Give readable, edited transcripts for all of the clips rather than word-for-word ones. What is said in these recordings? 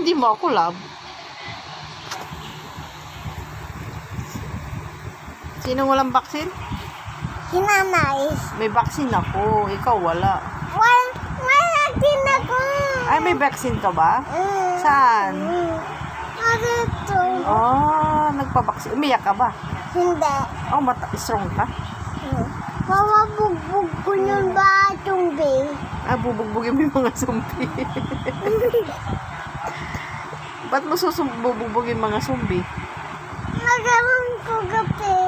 hindi mo ako love? Sino walang baksin? Si nanay. May baksin ako. Ikaw wala. Wala din ako. Ay, may baksin ka ba? Saan? Dito. Oh, nagpabaksin. Umiyak ka ba? Hindi. Oh, strong ka? Mawabugbog ko yung batong bay. Ah, bubugbugin mo yung mga zombie. Ba't mo bubugbugin mga zombie? Nagaroon ko gabi.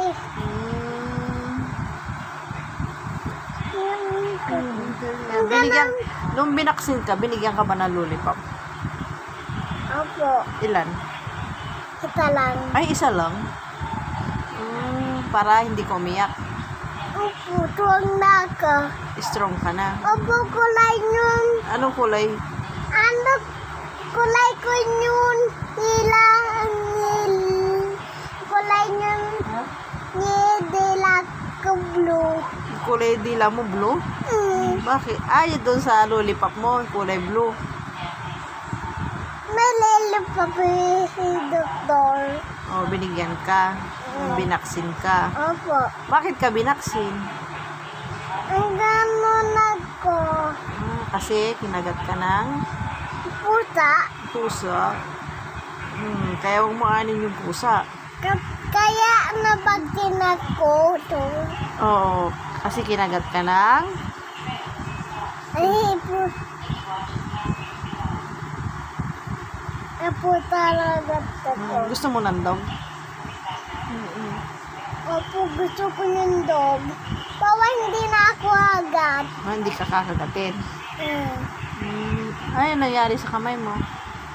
Nung binaksin ka, binigyan ka ba ng lollipop? Opo. Ilan? Ito lang. Ay, isa lang? Para hindi ko umiyak. Opo, tuwang na ako. Strong ka na. Opo, kulay yun. Anong kulay? Ano kulay ko yun? Kulay yun. Dila ko blue. Kulay dila mo blue? Bakit? Ay, doon sa lollipop mo, kulay blue. May lollipop si doktor. Oh, binigyan ka. Binaksin ka. Opo. Bakit ka binaksin? Ang ganon ako. Kasi kinagat ka ng Pusa. pusa. Kaya huwag mo anin yung pusa. Kaya nabagin ako to. Oo. Kasi kinagat ka ng Ay, po talaga ako. gusto mo ng dog? Opo, gusto ko yung dog. Bawa hindi na ako agad. Hindi ka kakagatin. Ay, nangyari sa kamay mo?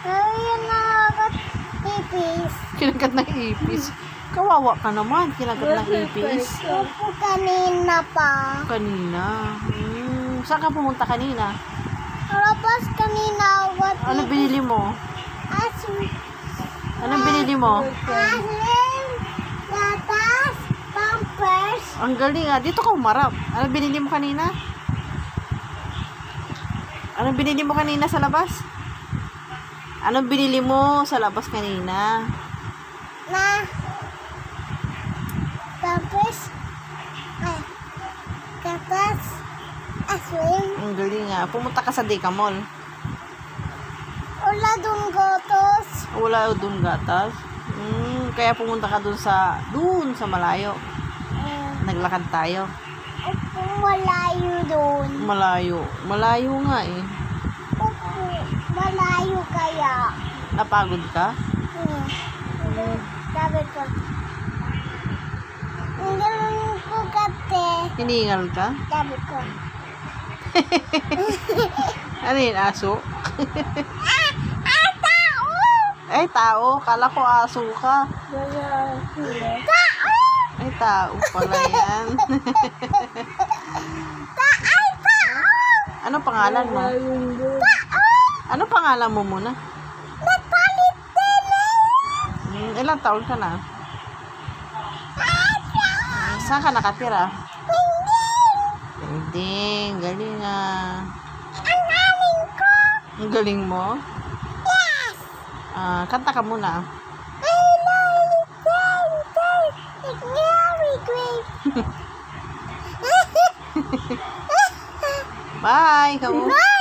Ay, nakagat pipis. Kinagat ng ipis. Kawawa ka naman. Kinagat ng ipis. Opo, kanina pa. Kanina. Saan ka pumunta kanina? Tapos kanina, Ano binili mo? Anong binili mo? Asin, gatas, pampers. Ang galing ah. Dito ka umarap. Anong binili mo kanina? Anong binili mo kanina sa labas? Anong binili mo sa labas kanina? Na pampers, gatas, asin, Ang galing ah. Pumunta ka sa Deka Mall. wala dun gotos. Wala doon gatas. Kaya pumunta ka doon sa malayo. Naglakad tayo. Opo, malayo dun. Malayo. Malayo nga eh. Opo, malayo kaya. Napagod ka? Sabi ko. Ang galing ko kate. Hiningal ka? Sabi ko. Ano yun, aso? Tao! Ay, tao. Kala ko aso ka. Tao! Ay, tao pala yan. Tao! Ano pangalan mo? Tao! Ano pangalan mo muna? Nagpalit din eh! Ilang taon ka na? Saan ka nakatira? Hindi. Galing ah. Ang galing ko! Ang galing mo? Yes! Kanta ka muna. I love it, it's very great. Bye! Kamu. Bye!